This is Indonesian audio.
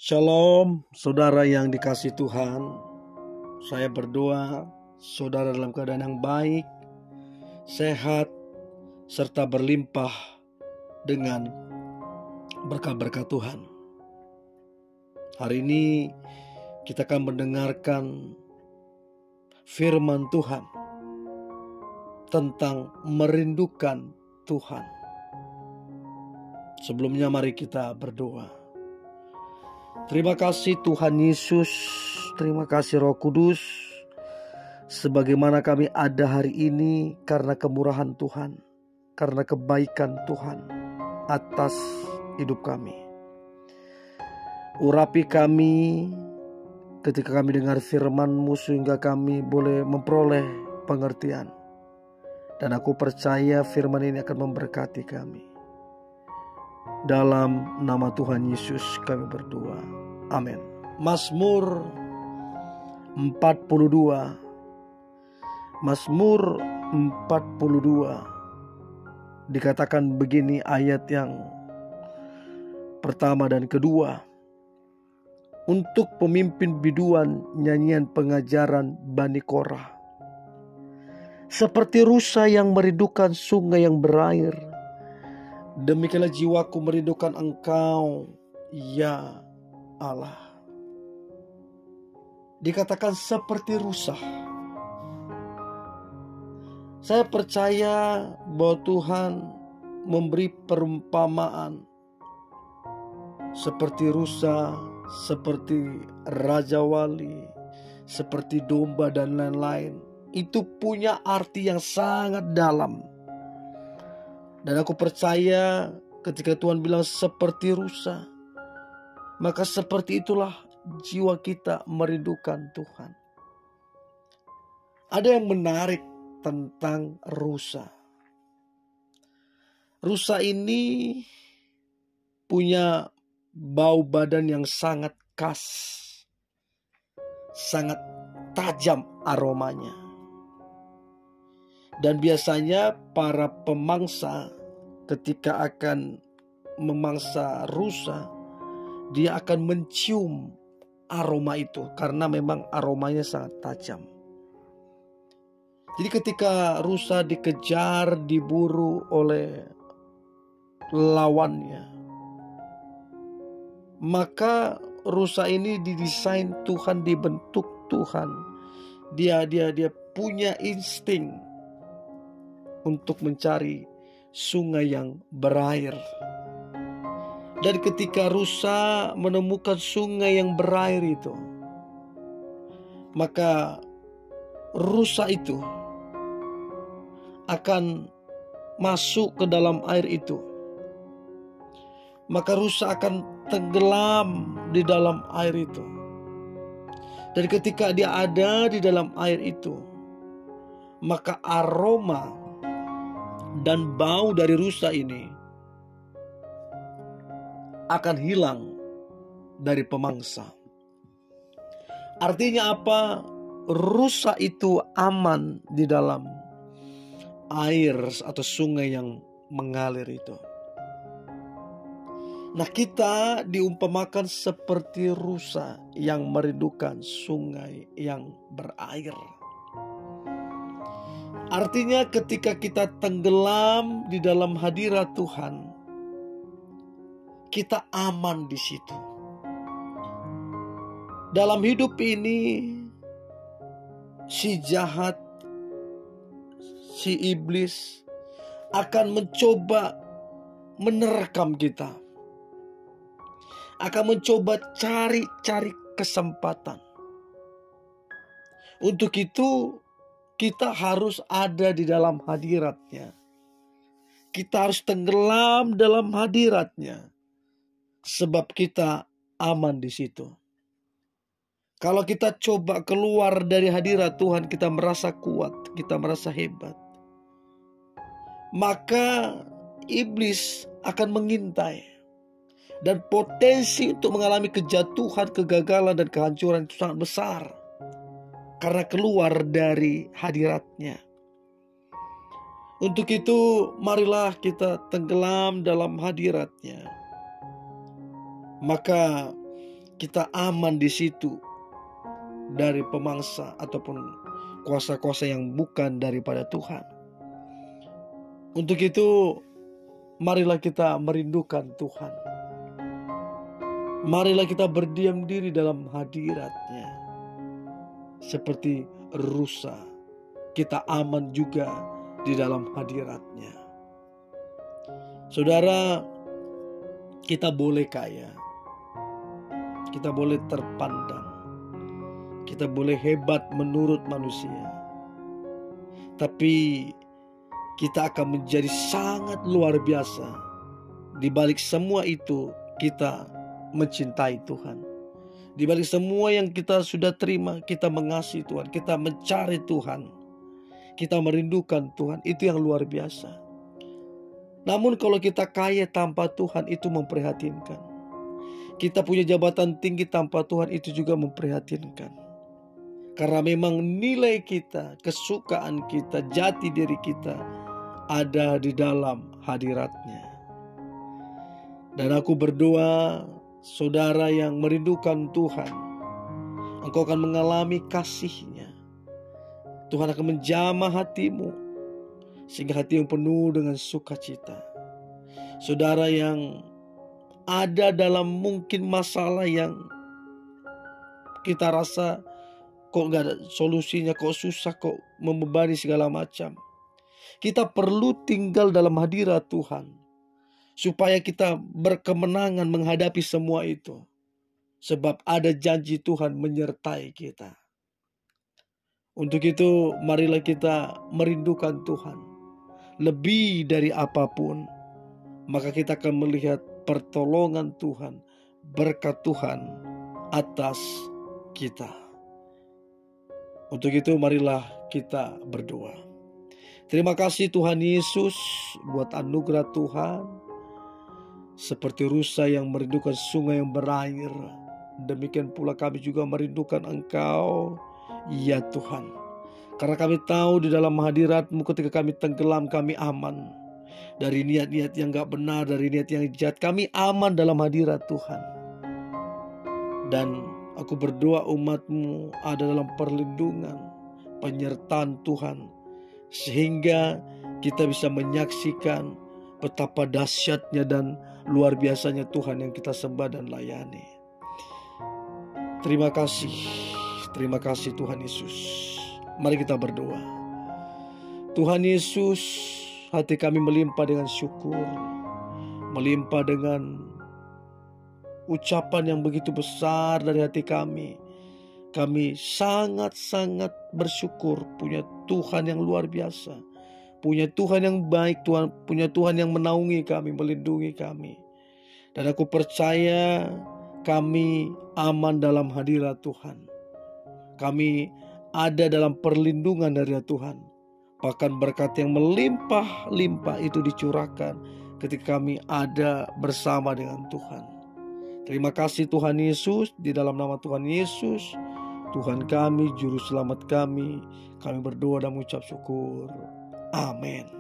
Shalom, saudara yang dikasihi Tuhan. Saya berdoa saudara dalam keadaan yang baik, sehat, serta berlimpah dengan berkat-berkat Tuhan. Hari ini kita akan mendengarkan firman Tuhan tentang merindukan Tuhan. Sebelumnya mari kita berdoa. Terima kasih Tuhan Yesus, terima kasih Roh Kudus, sebagaimana kami ada hari ini karena kemurahan Tuhan, karena kebaikan Tuhan atas hidup kami. Urapi kami ketika kami dengar firman-Mu sehingga kami boleh memperoleh pengertian. Dan aku percaya firman ini akan memberkati kami. Dalam nama Tuhan Yesus kami berdoa. Amin. Mazmur 42. Mazmur 42 dikatakan begini ayat yang pertama dan kedua. Untuk pemimpin biduan nyanyian pengajaran Bani Korah. Seperti rusa yang merindukan sungai yang berair, demikianlah jiwaku merindukan Engkau, ya Allah. Dikatakan seperti rusa. Saya percaya bahwa Tuhan memberi perumpamaan seperti rusa, seperti raja wali, seperti domba dan lain-lain. Itu punya arti yang sangat dalam. Dan aku percaya ketika Tuhan bilang seperti rusa, maka seperti itulah jiwa kita merindukan Tuhan. Ada yang menarik tentang rusa. Rusa ini punya bau badan yang sangat khas, sangat tajam aromanya. Dan biasanya para pemangsa ketika akan memangsa rusa, dia akan mencium aroma itu karena memang aromanya sangat tajam. Jadi ketika rusa dikejar, diburu oleh lawannya, maka rusa ini didesain Tuhan, dibentuk Tuhan. Dia punya insting untuk mencari sungai yang berair. Dan ketika rusa menemukan sungai yang berair itu, maka rusa itu akan masuk ke dalam air itu. Maka rusa akan tenggelam di dalam air itu. Dan ketika dia ada di dalam air itu, maka aroma dan bau dari rusa ini akan hilang dari pemangsa. Artinya apa? Rusa itu aman di dalam air atau sungai yang mengalir itu. Nah, kita diumpamakan seperti rusa yang merindukan sungai yang berair. Artinya ketika kita tenggelam di dalam hadirat Tuhan, kita aman di situ. Dalam hidup ini, si jahat, si iblis akan mencoba menerkam kita. Akan mencoba cari kesempatan. Untuk itu kita harus ada di dalam hadiratnya. Kita harus tenggelam dalam hadiratnya. Sebab kita aman di situ. Kalau kita coba keluar dari hadirat Tuhan, kita merasa kuat, kita merasa hebat. Maka iblis akan mengintai. Dan potensi untuk mengalami kejatuhan, kegagalan, dan kehancuran itu sangat besar. Karena keluar dari hadiratnya. Untuk itu marilah kita tenggelam dalam hadiratnya. Maka kita aman di situ dari pemangsa ataupun kuasa-kuasa yang bukan daripada Tuhan. Untuk itu, marilah kita merindukan Tuhan. Marilah kita berdiam diri dalam hadirat-Nya. Seperti rusa, kita aman juga di dalam hadirat-Nya. Saudara, kita boleh kaya, kita boleh terpandang, kita boleh hebat menurut manusia, tapi kita akan menjadi sangat luar biasa. Di balik semua itu, kita mencintai Tuhan. Di balik semua yang kita sudah terima, kita mengasihi Tuhan, kita mencari Tuhan, kita merindukan Tuhan. Itu yang luar biasa. Namun kalau kita kaya tanpa Tuhan, itu memprihatinkan. Kita punya jabatan tinggi tanpa Tuhan, itu juga memprihatinkan. Karena memang nilai kita, kesukaan kita, jati diri kita ada di dalam hadirat-Nya. Dan aku berdoa, saudara yang merindukan Tuhan, engkau akan mengalami kasih-Nya. Tuhan akan menjamah hatimu, sehingga hatimu penuh dengan sukacita. Saudara yang ada dalam mungkin masalah yang kita rasa kok gak ada solusinya, kok susah, kok membebani segala macam. Kita perlu tinggal dalam hadirat Tuhan, supaya kita berkemenangan menghadapi semua itu. Sebab ada janji Tuhan menyertai kita. Untuk itu, marilah kita merindukan Tuhan lebih dari apapun. Maka kita akan melihat pertolongan Tuhan, berkat Tuhan atas kita. Untuk itu, marilah kita berdoa. Terima kasih Tuhan Yesus buat anugerah Tuhan. Seperti rusa yang merindukan sungai yang berair, demikian pula kami juga merindukan Engkau, ya Tuhan. Karena kami tahu di dalam hadirat-Mu ketika kami tenggelam, kami aman. Dari niat-niat yang gak benar, dari niat yang jahat, kami aman dalam hadirat Tuhan. Dan aku berdoa umat-Mu ada dalam perlindungan, penyertaan Tuhan. Sehingga kita bisa menyaksikan betapa dahsyatnya dan luar biasanya Tuhan yang kita sembah dan layani. Terima kasih Tuhan Yesus. Mari kita berdoa. Tuhan Yesus, hati kami melimpah dengan syukur, melimpah dengan ucapan yang begitu besar dari hati kami. Kami sangat-sangat bersyukur punya Tuhan yang luar biasa, punya Tuhan yang baik, punya Tuhan yang menaungi kami, melindungi kami. Dan aku percaya kami aman dalam hadirat Tuhan. Kami ada dalam perlindungan dari Tuhan. Bahkan berkat yang melimpah-limpah itu dicurahkan ketika kami ada bersama dengan Tuhan. Terima kasih Tuhan Yesus, di dalam nama Tuhan Yesus, Tuhan kami, Juru Selamat kami berdoa dan mengucap syukur. Amin.